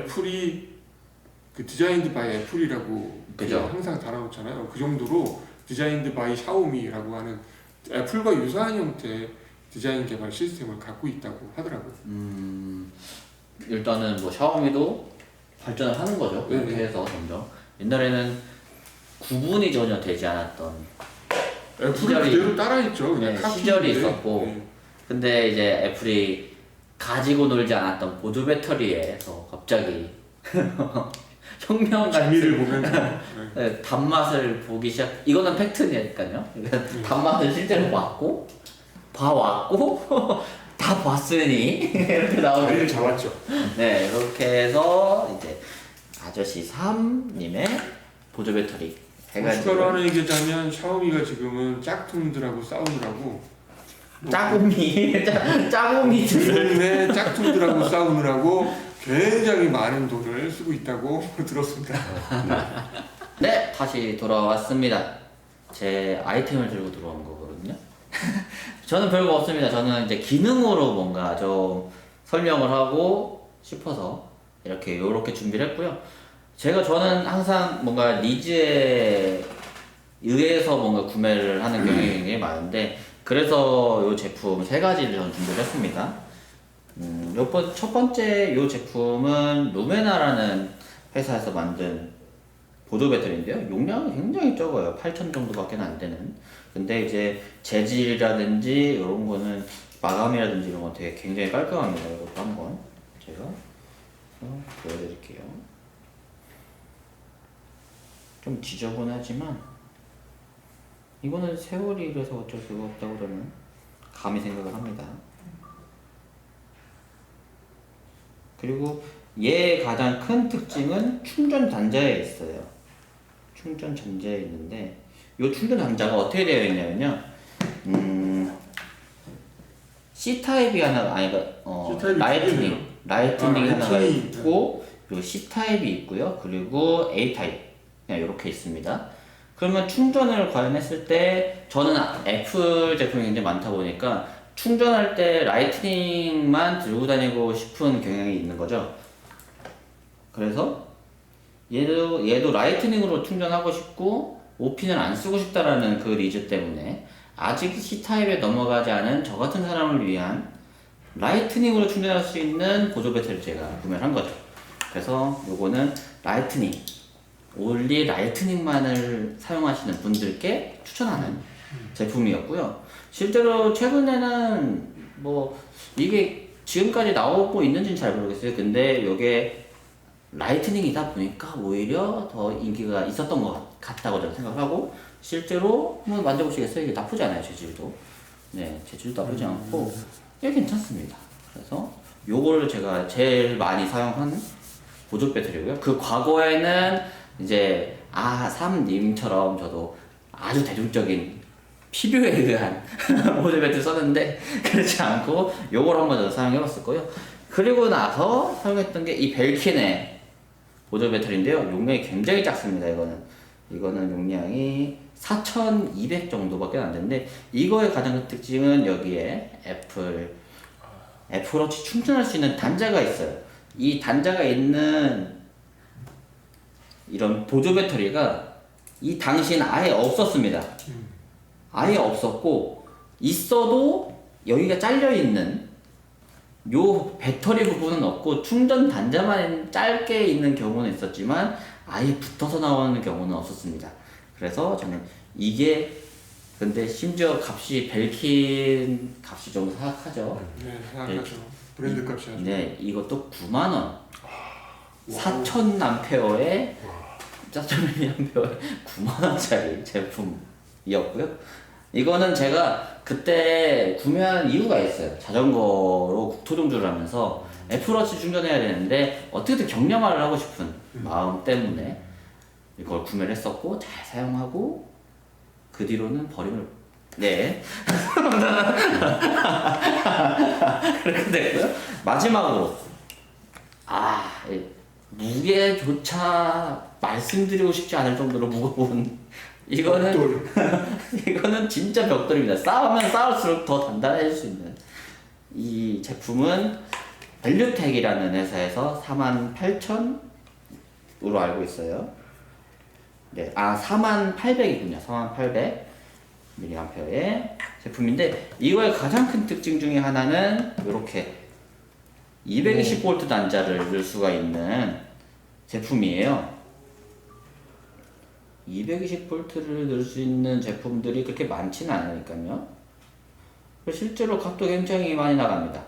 애플이 그 디자인드 바이 애플이라고 그죠. 항상 달아놓잖아요. 그 정도로 디자인드 바이 샤오미라고 하는 애플과 유사한 형태의 디자인 개발 시스템을 갖고 있다고 하더라고요. 일단은 뭐 샤오미도 발전을 하는 거죠. 네. 그렇게 해서 점점. 옛날에는 구분이 전혀 되지 않았던 애플은 시절이- 그대로 따라했죠. 그냥 네, 카피인데. 시절이 있었고 네. 근데 이제 애플이 가지고 놀지 않았던 보조 배터리에서 갑자기 혁명 재미를 같은 보면서 네. 네, 단맛을 보기 시작. 이거는 팩트니까요. 단맛을 실제로 봤고 봐왔고 다 봤으니 이렇게 나오는. 자리를 잡았죠. 네, 이렇게 해서 이제 아저씨 3님의 보조 배터리 추가로 해가지고 하나 얘기하자면 샤오미가 지금은 짝퉁들하고 싸우느라고 짜고미 짜고미들 국내 짝퉁들하고 싸우느라고 굉장히 많은 돈을 쓰고 있다고 들었습니다. 네, 다시 돌아왔습니다. 제 아이템을 들고 들어온 거거든요. 저는 별거 없습니다. 저는 이제 기능으로 뭔가 좀 설명을 하고 싶어서 이렇게 준비를 했고요. 저는 항상 뭔가 니즈에 의해서 뭔가 구매를 하는 경향이 굉장히 많은데, 그래서 이 제품 세 가지를 저는 준비를 했습니다. 첫 번째 이 제품은 루메나라는 회사에서 만든 보조 배터리인데요. 용량이 굉장히 적어요. 8,000 정도밖에 안 되는. 근데 이제 재질이라든지 이런 거는 마감이라든지 이런 건 되게 굉장히 깔끔합니다. 이것도 한번 제가 보여드릴게요. 좀 지저분하지만 이거는 세월이 이래서 어쩔 수가 없다고 저는 감히 생각을 합니다. 그리고 얘의 가장 큰 특징은 충전 단자에 있어요. 충전 단자에 있는데 이 충전 단자가 어떻게 되어 있냐면요. C타입이 하나 C타입이 라이트닝 하나가 라이트닝. 있고, 그리고 C타입이 있고요. 그리고 A타입 그냥 이렇게 있습니다. 그러면 충전을 과연 했을 때, 저는 애플 제품이 굉장히 많다 보니까 충전할 때 라이트닝만 들고 다니고 싶은 경향이 있는 거죠. 그래서 얘도 라이트닝으로 충전하고 싶고 오핀을 안 쓰고 싶다라는 그 니즈 때문에 아직 C타입에 넘어가지 않은 저 같은 사람을 위한 라이트닝으로 충전할 수 있는 보조 배터리를 제가 구매를 한 거죠. 그래서 요거는 라이트닝, 올리 라이트닝만을 사용하시는 분들께 추천하는 제품이었고요. 실제로 최근에는 뭐 이게 지금까지 나오고 있는지는 잘 모르겠어요. 근데 요게 라이트닝이다 보니까 오히려 더 인기가 있었던 것 같다고 저는 생각하고, 실제로 한번 만져보시겠어요? 이게 나쁘지 않아요, 재질도. 네, 재질도 나쁘지 않고 꽤 괜찮습니다. 그래서 요거를 제가 제일 많이 사용한 보조 배터리고요. 그 과거에는 이제 3님처럼 저도 아주 대중적인 필요에 의한 보조 배터리 썼는데, 그렇지 않고 요걸 한번 저도 사용해봤을 거예요. 그리고 나서 사용했던 게 이 벨킨의 보조 배터리인데요. 용량이 굉장히 작습니다. 이거는 용량이 4,200 정도밖에 안 되는데, 이거의 가장 큰 특징은 여기에 애플워치 충전할 수 있는 단자가 있어요. 이 단자가 있는 이런 보조 배터리가 이 당시에는 아예 없었습니다. 아예 없었고, 있어도 여기가 잘려있는 요 배터리 부분은 없고 충전 단자만 짧게 있는 경우는 있었지만 아예 붙어서 나오는 경우는 없었습니다. 그래서 저는 이게, 근데 심지어 값이 벨킨 값이 좀 사악하죠. 네, 생각하죠. 브랜드 값이 아주. 네, 이것도 90,000원. 4,000A 4,000mAh의 90,000원짜리 제품이었고요. 이거는 제가 그때 구매한 이유가 있어요. 자전거로 국토종주를 하면서 애플워치 충전해야 되는데 어떻게든 격려말을 하고 싶은 마음 때문에 이걸 구매를 했었고, 잘 사용하고 그 뒤로는 버림을, 네 그렇게 됐고요. 마지막으로 무게조차 말씀드리고 싶지 않을 정도로 무거운 이거는 진짜 벽돌입니다. 쌓으면 쌓을수록 더 단단해질 수 있는 이 제품은 밸류텍이라는 회사에서 48,000으로 알고 있어요. 네, 48,000이군요. 48,000 mAh의 제품인데 이거의 가장 큰 특징 중에 하나는 이렇게 220V 단자를 넣을 수가 있는 제품이에요. 220V를 넣을 수 있는 제품들이 그렇게 많지는 않으니까요. 실제로 값도 굉장히 많이 나갑니다.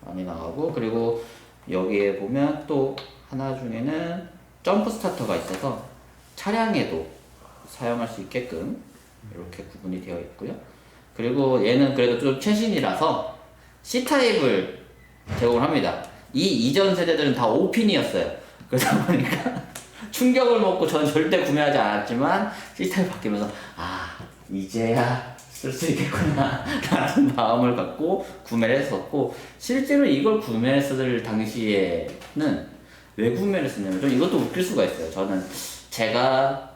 많이 나가고, 그리고 여기에 보면 또 하나 중에는 점프 스타터가 있어서 차량에도 사용할 수 있게끔 이렇게 구분이 되어 있고요. 그리고 얘는 그래도 좀 최신이라서 C타입을 제공을 합니다. 이 이전 세대들은 다 5핀이었어요. 그러다 보니까 충격을 먹고 저는 절대 구매하지 않았지만 C타입 바뀌면서 이제야 쓸 수 있겠구나 라는 마음을 갖고 구매를 했었고, 실제로 이걸 구매했을 당시에는 왜 구매를 했었냐면, 좀 이것도 웃길 수가 있어요. 저는 제가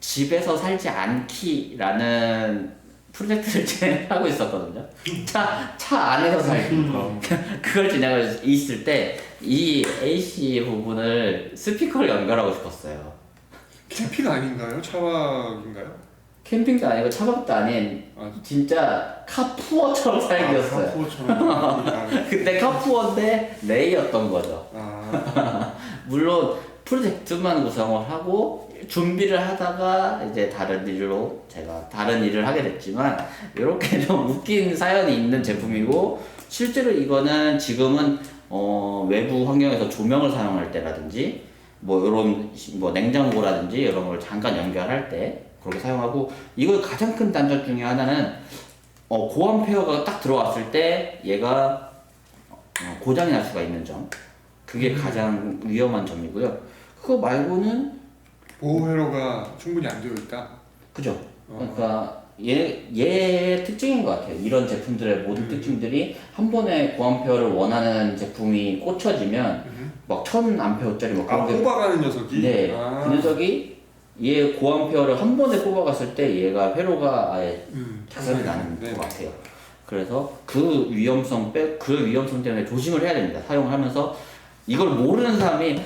집에서 살지 않기라는 프로젝트를 진행하고 있었거든요. 차 안에서 살기. 그걸 진행하고 있을 때 이 AC 부분을 스피커를 연결하고 싶었어요. 캠핑 아닌가요? 차박인가요? 캠핑도 아니고 차박도 아닌 진짜 카푸어처럼 살기였어요. 카푸어처럼. 근데 카푸어인데 레이였던 거죠. 물론 프로젝트만 구성을 하고 준비를 하다가 이제 다른 일로 제가 다른 일을 하게 됐지만, 이렇게 좀 웃긴 사연이 있는 제품이고, 실제로 이거는 지금은 외부 환경에서 조명을 사용할 때라든지 뭐 이런 뭐 냉장고라든지 이런 걸 잠깐 연결할 때 그렇게 사용하고, 이걸 가장 큰 단점 중에 하나는 고암페어가 딱 들어왔을 때 얘가 고장이 날 수가 있는 점, 그게 가장 위험한 점이고요. 그거 말고는 보호 회로가 충분히 안 되어 있다. 그죠. 그러니까 얘 특징인 것 같아요. 이런 제품들의 모든 특징들이 한 번에 고암페어를 원하는 제품이 꽂혀지면 막 1000A짜리 막 그런 게 뽑아가는 녀석이. 네, 그 녀석이 얘 고암페어를 한 번에 뽑아갔을 때 얘가 회로가 아예 자살이 나는 것 같아요. 그래서 그 위험성 때문에 조심을 해야 됩니다. 사용을 하면서. 이걸 모르는 사람이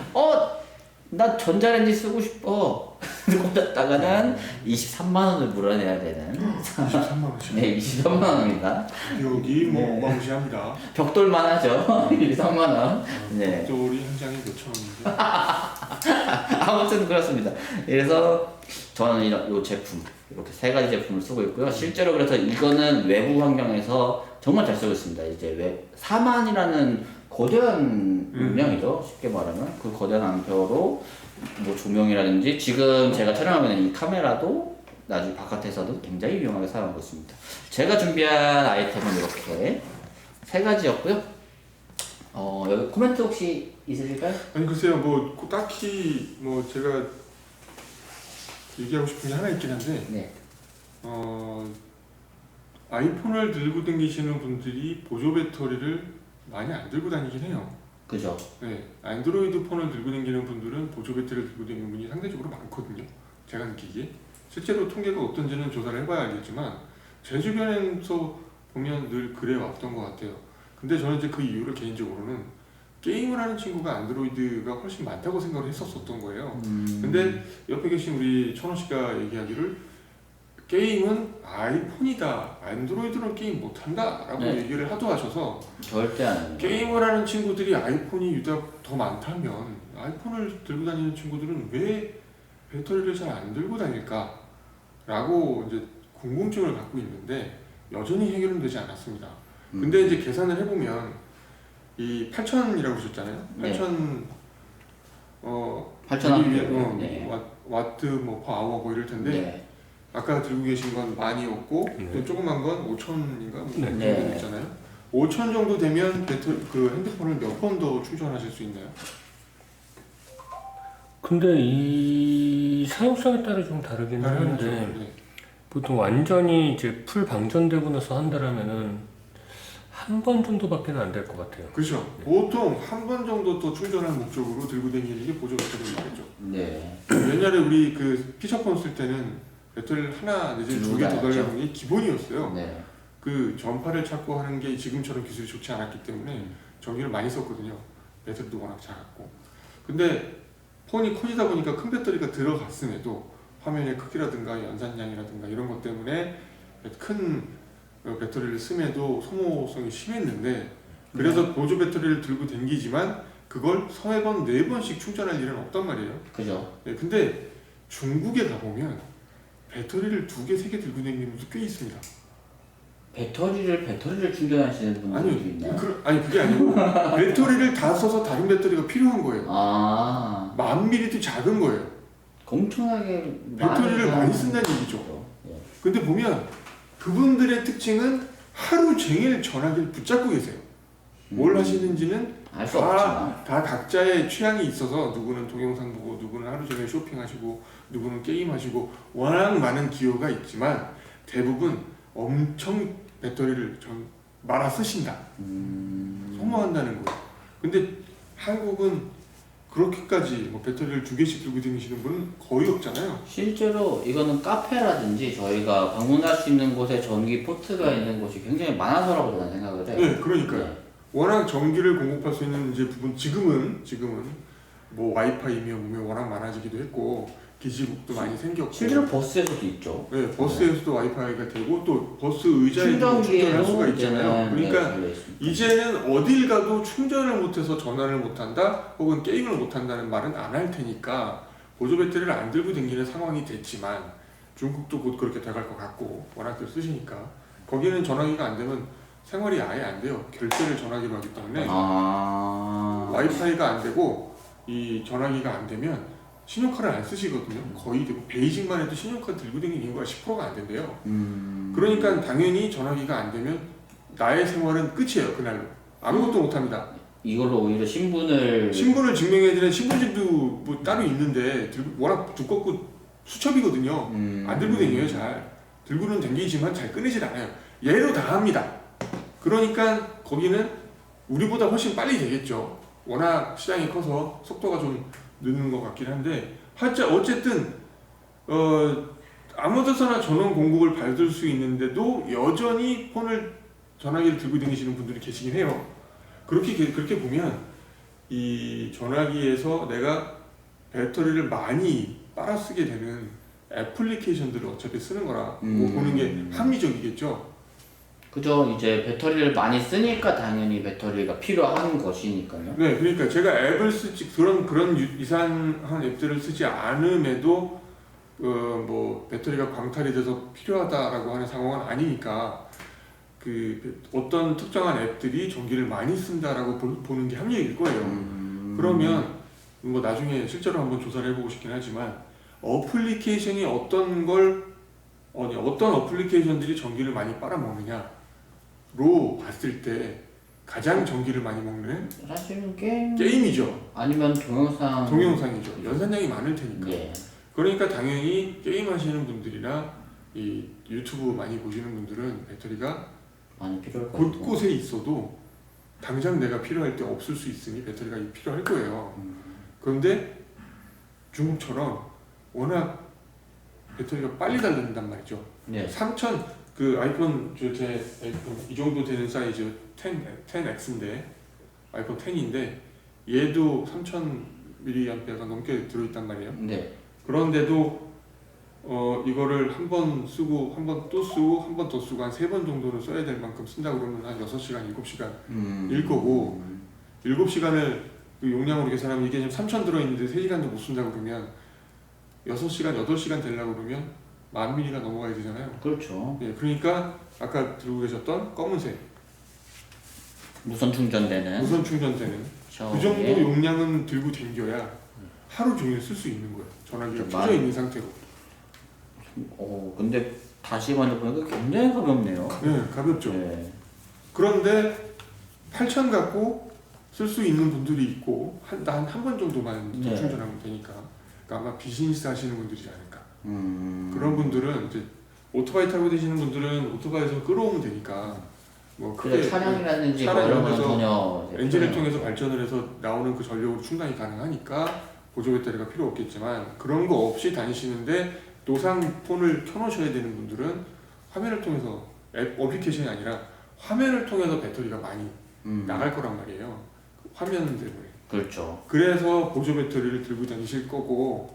나 전자레인지 쓰고 싶어 꽂았다가는 23만 원을 물어내야 되는. 23만 원씩. 네, 23만 원입니다. 여기 뭐 어마무시합니다. 벽돌만 하죠. 23만 원. 네. 벽돌이 한 장에 몇천 원인데. 아무튼 그렇습니다. 그래서 저는 이 제품, 이렇게 세 가지 제품을 쓰고 있고요. 실제로 그래서 이거는 외부 환경에서 정말 잘 쓰고 있습니다. 이제 4만이라는 거대한 용량이죠. 쉽게 말하면 그 거대한 암페어로 뭐 조명이라든지, 지금 제가 촬영하고 있는 이 카메라도 나중에 바깥에서도 굉장히 유용하게 사용하고 있습니다. 제가 준비한 아이템은 이렇게 세 가지였고요. 여기 코멘트 혹시 있으실까요? 아니 글쎄요, 뭐 딱히 뭐 제가 얘기하고 싶은 게 하나 있긴 한데, 네. 아이폰을 들고 다니시는 분들이 보조 배터리를 많이 안 들고 다니긴 해요. 그죠. 네, 안드로이드 폰을 들고 다니는 분들은 보조 배터리를 들고 다니는 분이 상대적으로 많거든요. 제가 느끼기에. 실제로 통계가 어떤지는 조사를 해봐야 알겠지만 제 주변에서 보면 늘 그래 왔던 것 같아요. 근데 저는 이제 그 이유를 개인적으로는 게임을 하는 친구가 안드로이드가 훨씬 많다고 생각을 했었던 거예요. 근데 옆에 계신 우리 천호 씨가 얘기하기를 게임은 아이폰이다, 안드로이드는 게임 못한다 라고 네. 얘기를 하도 하셔서, 절대 안 해요. 게임을 하는 친구들이 아이폰이 유독 더 많다면 아이폰을 들고 다니는 친구들은 왜 배터리를 잘 안 들고 다닐까 라고 이제 궁금증을 갖고 있는데 여전히 해결은 되지 않았습니다. 근데 이제 계산을 해보면 이 8,000이라고 하셨잖아요. 8,000 8,000 네. 와트 뭐 퍼 아워 뭐 이럴 텐데, 네. 아까 들고 계신 건 만이었고 또 조그만 건 5,000인가 뭐 네. 정도 있잖아요. 5,000 정도 되면 그 핸드폰을 몇 번 더 충전하실 수 있나요? 근데 이 사용성에 따라 좀 다르긴 하는데, 네. 보통 완전히 이제 풀 방전되고 나서 한다라면은 한 번 정도밖에 안 될 것 같아요. 그렇죠. 보통 한 번 정도 더 충전할 목적으로 들고 다니는 게 보조 배터리 말이죠. 네. 옛날에 우리 그 피처폰 쓸 때는 배터리를 하나 내지 두 개 더 달라는 게 기본이었어요. 네. 그 전파를 찾고 하는 게 지금처럼 기술이 좋지 않았기 때문에 전기를 많이 썼거든요. 배터리도 워낙 작았고. 근데 폰이 커지다 보니까 큰 배터리가 들어갔음에도 화면의 크기라든가 연산량이라든가 이런 것 때문에 큰 배터리를 씀에도 소모성이 심했는데, 그래서 보조 배터리를 들고 댕기지만 그걸 서너 번, 네 번씩 충전할 일은 없단 말이에요. 그죠. 네, 근데 중국에 가보면 배터리를 2개, 3개 들고 다니는 분도 꽤 있습니다. 배터리를 충전하시는 분들도 아니요, 있나요? 아니 그게 아니고 배터리를 다 써서 다른 배터리가 필요한 거예요. 아, 1000ml도 작은 거예요. 엄청나게 배터리를 많이 쓴다는 얘기죠. 근데 보면 그분들의 특징은 하루 종일 전화기를 붙잡고 계세요. 뭘 하시는지는 알 수 없지만. 다 각자의 취향이 있어서, 누구는 동영상 보고, 누구는 하루 종일 쇼핑하시고, 누구는 게임하시고, 워낙 많은 기호가 있지만 대부분 엄청 배터리를 말아 쓰신다. 소모한다는 거예요. 근데 한국은 그렇게까지 뭐 배터리를 2개씩 들고 다니시는 분은 거의 없잖아요. 실제로 이거는 카페라든지 저희가 방문할 수 있는 곳에 전기 포트가 있는 곳이 굉장히 많아서라고 저는 생각을 해요. 네, 그러니까요. 네. 워낙 전기를 공급할 수 있는 이제 부분, 지금은 뭐 와이파이며 뭐며 워낙 많아지기도 했고, 기지국도 많이 생겼고. 실제로 버스에서도 있죠. 네, 버스에서도 와이파이가 되고, 또 버스 의자에도 충전할 수가 있잖아요. 그러니까 이제는 어딜 가도 충전을 못해서 전화를 못한다, 혹은 게임을 못한다는 말은 안 할 테니까 보조 배터리를 안 들고 다니는 상황이 됐지만, 중국도 곧 그렇게 돼갈 것 같고, 워낙들 쓰시니까 거기는 전화기가 안 되면 생활이 아예 안 돼요. 결제를 전화기로 하기 때문에. 와이파이가 안 되고 이 전화기가 안 되면 신용카드를 안 쓰시거든요. 거의 대부분. 베이징만 해도 신용카드 들고 다니는 인구가 10%가 안 된대요. 그러니까 당연히 전화기가 안 되면 나의 생활은 끝이에요. 그날로. 아무것도 못합니다. 이걸로 오히려 신분을 증명해야 되는 신분증도 뭐 따로 있는데 워낙 두껍고 수첩이거든요. 안 들고 다녀요. 잘 들고는 다니지만 잘 끊이질 않아요. 얘로 다 합니다. 그러니까 거기는 우리보다 훨씬 빨리 되겠죠. 워낙 시장이 커서 속도가 좀 늦는 것 같긴 한데, 어쨌든 아무 데서나 전원 공급을 받을 수 있는데도 여전히 전화기를 들고 다니시는 분들이 계시긴 해요. 그렇게 보면 이 전화기에서 내가 배터리를 많이 빨아 쓰게 되는 애플리케이션들을 어차피 쓰는 거라 보는 게 합리적이겠죠. 그죠. 이제 배터리를 많이 쓰니까 당연히 배터리가 필요한 것이니까요. 네, 그러니까 제가 앱을 쓰지, 그런 이상한 앱들을 쓰지 않음에도 뭐 배터리가 광탈이 돼서 필요하다라고 하는 상황은 아니니까, 어떤 특정한 앱들이 전기를 많이 쓴다라고 보는 게 합리적일 거예요. 그러면 뭐 나중에 실제로 한번 조사를 해보고 싶긴 하지만, 어플리케이션이 어떤 어플리케이션들이 전기를 많이 빨아먹느냐로 봤을 때 가장 전기를 많이 먹는 사실은 게임이죠. 아니면 동영상이죠. 연산량이 많을 테니까. 예. 그러니까 당연히 게임 하시는 분들이나 이 유튜브 많이 보시는 분들은 배터리가 많이 필요할 것 같아요. 곳곳에 있어도 당장 내가 필요할 때 없을 수 있으니 배터리가 필요할 거예요. 그런데 중국처럼 워낙 배터리가 빨리 닳는단 말이죠. 네. 3000, 아이폰 이 정도 되는 사이즈 10X인데, 아이폰 10인데 얘도 3000mAh가 넘게 들어있단 말이에요. 네. 그런데도 이거를 한 번 쓰고 한 번 또 쓰고 한 번 더 쓰고 한 3번 정도는 써야 될 만큼 쓴다 그러면 한 6시간, 7시간 일 거고, 7시간을 용량으로 계산하면 이게 지금 3000 들어있는데 3시간도 못 쓴다고 그러면 6시간, 8시간 되려고 그러면 10,000mAh가 넘어가야 되잖아요. 그렇죠. 예, 그러니까 아까 들고 계셨던 검은색 무선 충전되는 무선 충전되는 그 정도 용량은 들고 댕겨야 하루 종일 쓸 수 있는 거예요. 전화기가 켜져 있는 상태로. 근데 다시 만져보니까 굉장히 가볍네요. 네, 가볍죠. 네. 그런데 8,000 갖고 쓸 수 있는 분들이 있고, 한 번 정도만 네. 충전하면 되니까. 그러니까 아마 비즈니스 하시는 분들이지 않을까. 그런 분들은 이제 오토바이 타고 계시는 분들은 오토바이에서 끌어오면 되니까, 뭐 크게 차량이라든지 뭐 이런 건 전혀 엔진을 통해서 발전을 해서 나오는 그 전력으로 충당이 가능하니까 보조 배터리가 필요 없겠지만, 그런 거 없이 다니시는데 노상 폰을 켜놓으셔야 되는 분들은 화면을 통해서, 어플리케이션이 아니라 화면을 통해서 배터리가 많이 나갈 거란 말이에요. 화면 때문에. 그렇죠. 그래서 보조 배터리를 들고 다니실 거고